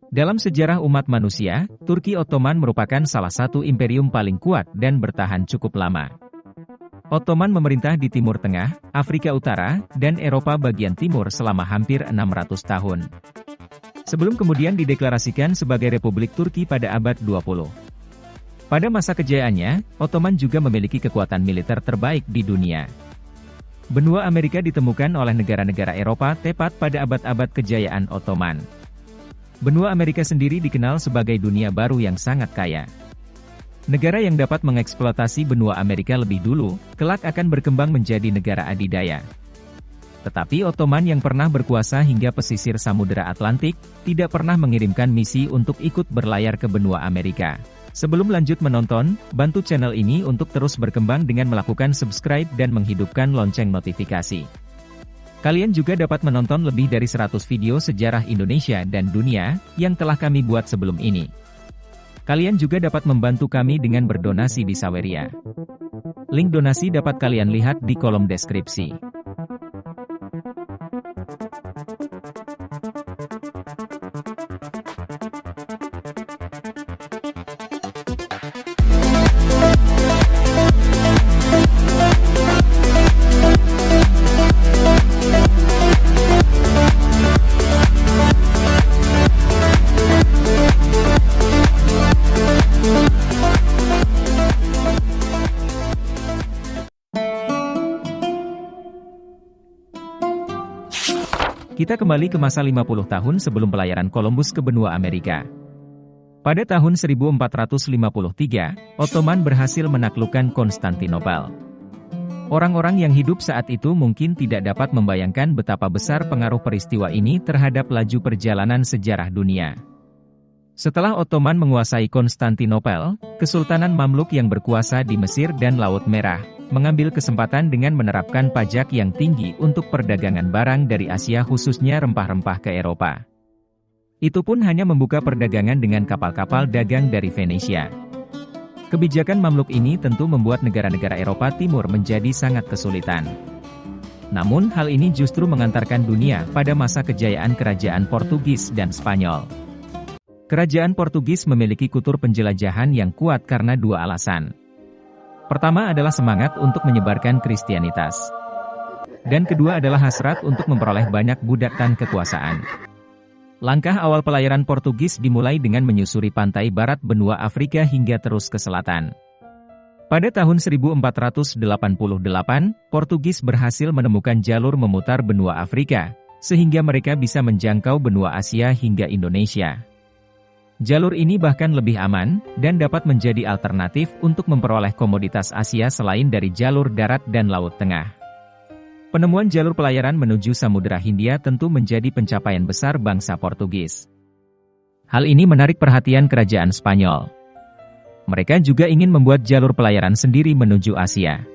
Dalam sejarah umat manusia, Turki Ottoman merupakan salah satu imperium paling kuat dan bertahan cukup lama. Ottoman memerintah di Timur Tengah, Afrika Utara, dan Eropa bagian timur selama hampir 600 tahun. Sebelum kemudian dideklarasikan sebagai Republik Turki pada abad 20. Pada masa kejayaannya, Ottoman juga memiliki kekuatan militer terbaik di dunia. Benua Amerika ditemukan oleh negara-negara Eropa tepat pada abad-abad kejayaan Ottoman. Benua Amerika sendiri dikenal sebagai dunia baru yang sangat kaya. Negara yang dapat mengeksploitasi benua Amerika lebih dulu, kelak akan berkembang menjadi negara adidaya. Tetapi Ottoman yang pernah berkuasa hingga pesisir Samudera Atlantik, tidak pernah mengirimkan misi untuk ikut berlayar ke benua Amerika. Sebelum lanjut menonton, bantu channel ini untuk terus berkembang dengan melakukan subscribe dan menghidupkan lonceng notifikasi. Kalian juga dapat menonton lebih dari 100 video sejarah Indonesia dan dunia, yang telah kami buat sebelum ini. Kalian juga dapat membantu kami dengan berdonasi di Saweria. Link donasi dapat kalian lihat di kolom deskripsi. Kita kembali ke masa 50 tahun sebelum pelayaran Columbus ke benua Amerika. Pada tahun 1453, Ottoman berhasil menaklukkan Konstantinopel. Orang-orang yang hidup saat itu mungkin tidak dapat membayangkan betapa besar pengaruh peristiwa ini terhadap laju perjalanan sejarah dunia. Setelah Ottoman menguasai Konstantinopel, Kesultanan Mamluk yang berkuasa di Mesir dan Laut Merah, mengambil kesempatan dengan menerapkan pajak yang tinggi untuk perdagangan barang dari Asia khususnya rempah-rempah ke Eropa. Itu pun hanya membuka perdagangan dengan kapal-kapal dagang dari Venesia. Kebijakan Mamluk ini tentu membuat negara-negara Eropa Timur menjadi sangat kesulitan. Namun hal ini justru mengantarkan dunia pada masa kejayaan kerajaan Portugis dan Spanyol. Kerajaan Portugis memiliki kultur penjelajahan yang kuat karena dua alasan. Pertama adalah semangat untuk menyebarkan Kristianitas. Dan kedua adalah hasrat untuk memperoleh banyak budak dan kekuasaan. Langkah awal pelayaran Portugis dimulai dengan menyusuri pantai barat benua Afrika hingga terus ke selatan. Pada tahun 1488, Portugis berhasil menemukan jalur memutar benua Afrika, sehingga mereka bisa menjangkau benua Asia hingga Indonesia. Jalur ini bahkan lebih aman, dan dapat menjadi alternatif untuk memperoleh komoditas Asia selain dari jalur darat dan Laut Tengah. Penemuan jalur pelayaran menuju Samudera Hindia tentu menjadi pencapaian besar bangsa Portugis. Hal ini menarik perhatian kerajaan Spanyol. Mereka juga ingin membuat jalur pelayaran sendiri menuju Asia.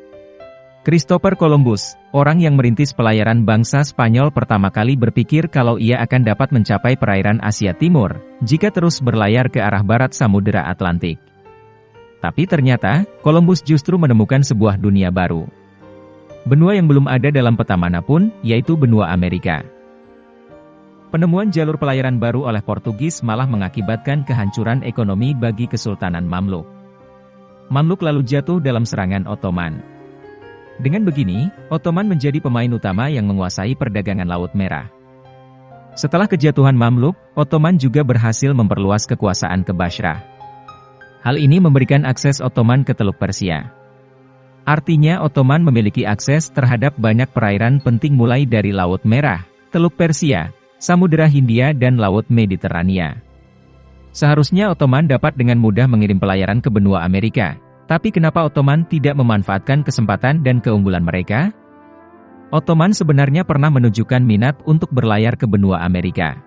Christopher Columbus, orang yang merintis pelayaran bangsa Spanyol pertama kali berpikir kalau ia akan dapat mencapai perairan Asia Timur, jika terus berlayar ke arah barat Samudera Atlantik. Tapi ternyata, Columbus justru menemukan sebuah dunia baru. Benua yang belum ada dalam peta manapun, yaitu benua Amerika. Penemuan jalur pelayaran baru oleh Portugis malah mengakibatkan kehancuran ekonomi bagi Kesultanan Mamluk. Mamluk lalu jatuh dalam serangan Ottoman. Dengan begini, Ottoman menjadi pemain utama yang menguasai perdagangan Laut Merah. Setelah kejatuhan Mamluk, Ottoman juga berhasil memperluas kekuasaan ke Bashrah. Hal ini memberikan akses Ottoman ke Teluk Persia. Artinya Ottoman memiliki akses terhadap banyak perairan penting mulai dari Laut Merah, Teluk Persia, Samudera Hindia dan Laut Mediterania. Seharusnya Ottoman dapat dengan mudah mengirim pelayaran ke benua Amerika. Tapi kenapa Ottoman tidak memanfaatkan kesempatan dan keunggulan mereka? Ottoman sebenarnya pernah menunjukkan minat untuk berlayar ke benua Amerika.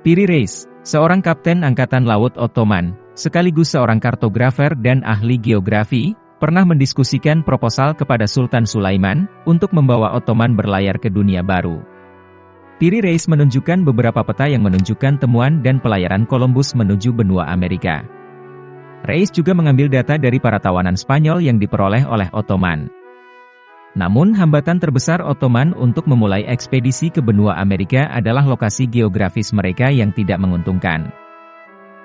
Piri Reis, seorang kapten Angkatan Laut Ottoman, sekaligus seorang kartografer dan ahli geografi, pernah mendiskusikan proposal kepada Sultan Sulaiman, untuk membawa Ottoman berlayar ke dunia baru. Piri Reis menunjukkan beberapa peta yang menunjukkan temuan dan pelayaran Columbus menuju benua Amerika. Reis juga mengambil data dari para tawanan Spanyol yang diperoleh oleh Ottoman. Namun hambatan terbesar Ottoman untuk memulai ekspedisi ke benua Amerika adalah lokasi geografis mereka yang tidak menguntungkan.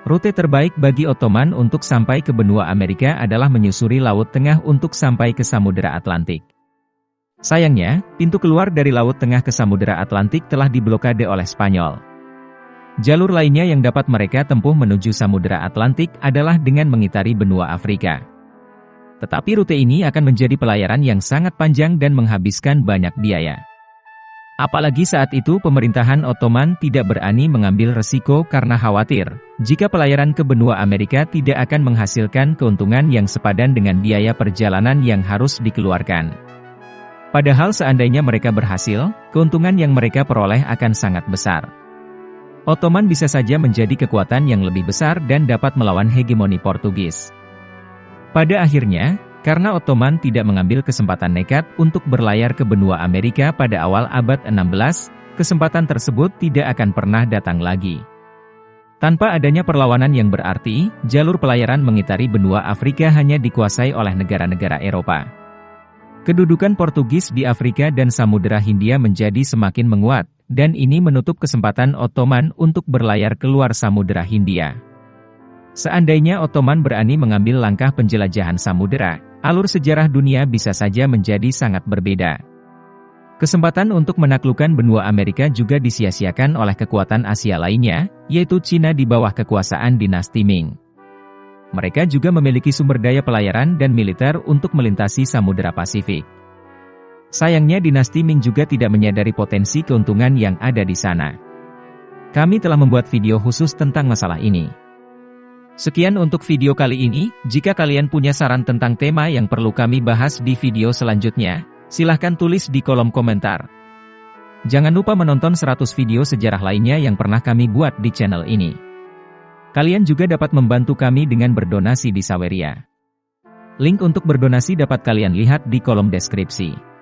Rute terbaik bagi Ottoman untuk sampai ke benua Amerika adalah menyusuri Laut Tengah untuk sampai ke Samudera Atlantik. Sayangnya, pintu keluar dari Laut Tengah ke Samudera Atlantik telah diblokade oleh Spanyol. Jalur lainnya yang dapat mereka tempuh menuju Samudera Atlantik adalah dengan mengitari benua Afrika. Tetapi rute ini akan menjadi pelayaran yang sangat panjang dan menghabiskan banyak biaya. Apalagi saat itu pemerintahan Ottoman tidak berani mengambil resiko karena khawatir, jika pelayaran ke benua Amerika tidak akan menghasilkan keuntungan yang sepadan dengan biaya perjalanan yang harus dikeluarkan. Padahal seandainya mereka berhasil, keuntungan yang mereka peroleh akan sangat besar. Ottoman bisa saja menjadi kekuatan yang lebih besar dan dapat melawan hegemoni Portugis. Pada akhirnya, karena Ottoman tidak mengambil kesempatan nekat untuk berlayar ke benua Amerika pada awal abad 16, kesempatan tersebut tidak akan pernah datang lagi. Tanpa adanya perlawanan yang berarti, jalur pelayaran mengitari benua Afrika hanya dikuasai oleh negara-negara Eropa. Kedudukan Portugis di Afrika dan Samudera Hindia menjadi semakin menguat, dan ini menutup kesempatan Ottoman untuk berlayar keluar Samudera Hindia. Seandainya Ottoman berani mengambil langkah penjelajahan samudera, alur sejarah dunia bisa saja menjadi sangat berbeda. Kesempatan untuk menaklukkan benua Amerika juga disia-siakan oleh kekuatan Asia lainnya, yaitu Cina di bawah kekuasaan dinasti Ming. Mereka juga memiliki sumber daya pelayaran dan militer untuk melintasi Samudera Pasifik. Sayangnya dinasti Ming juga tidak menyadari potensi keuntungan yang ada di sana. Kami telah membuat video khusus tentang masalah ini. Sekian untuk video kali ini. Jika kalian punya saran tentang tema yang perlu kami bahas di video selanjutnya, silahkan tulis di kolom komentar. Jangan lupa menonton 100 video sejarah lainnya yang pernah kami buat di channel ini. Kalian juga dapat membantu kami dengan berdonasi di Saweria. Link untuk berdonasi dapat kalian lihat di kolom deskripsi.